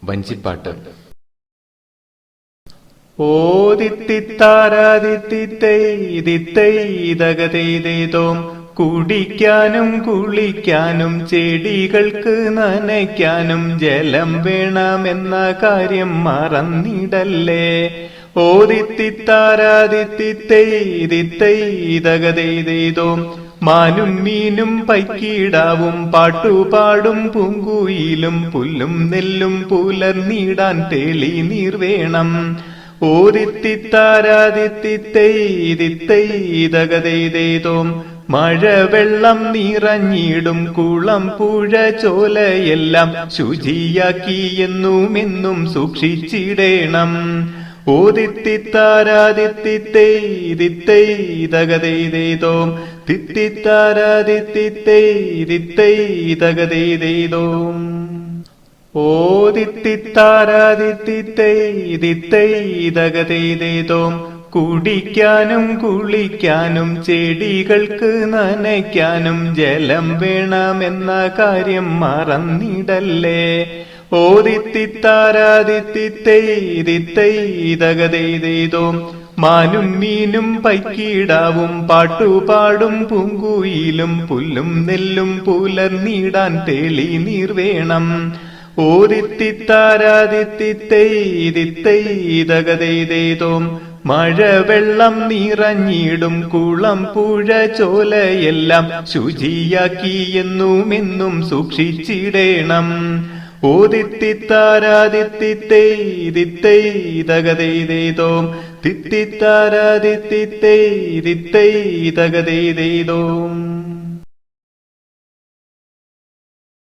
വഞ്ചിപ്പാട്ട്. ഓദിത്തിത്താരാദിത്തിത്തൈതകതൈതോം കുടിക്കാനും കുളിക്കാനും ചെടികൾക്ക് നനയ്ക്കാനും ജലം വേണമെന്ന കാര്യം മറന്നിടല്ലേ. ഓദിത്തിത്താരാദിത്തിത്തൈതകതൈതോം മാനും മീനും പൈക്കിടാവും പാട്ടുപാടും പൂങ്കുയിലും പുല്ലും നെല്ലും പുലർന്നിടാൻ തെളി നീർ വേണം. ഓദിത്തിത്താരാദിത്തിത്തൈതകതൈതോം മഴവെള്ളം നിറഞ്ഞിടും കുളം പുഴ ചോലയെല്ലാം ശുചിയാക്കി എന്നുമെന്നും സൂക്ഷിച്ചിടേണം. ഓദിത്തിത്താരാദിത്തിത്തൈതകതൈതോം തിത്തിത്താരാദിത്തിത്തൈതകതൈതോം. ഓദിത്തിത്താരാദിത്തിത്തൈതകതൈതോം കുടിക്കാനും കുളിക്കാനും ചെടികൾക്ക് നനയ്ക്കാനും ജലം വേണമെന്ന കാര്യം മറന്നിടല്ലേ. ഓദിത്തിത്താരാദിത്തിത്തൈതകതൈതോം മാനും മീനും പൈക്കിടാവും പാട്ടുപാടും പൂങ്കുയിലും പുല്ലും നെല്ലും പുലർന്നിടാൻ തെളി നീർ വേണം. ഓദിത്തിത്താരാദിത്തിത്തൈതകതൈതോം മഴവെള്ളം നിറഞ്ഞിടും കുളം പുഴ ചോലയെല്ലാം ശുചിയാക്കി എന്നുമെന്നും സൂക്ഷിച്ചിടേണം. ഓദിത്തിത്താരാദിത്തിത്തൈതകതൈതോം തിത്തിത്താരാദിത്തിത്തൈതകതൈതോം.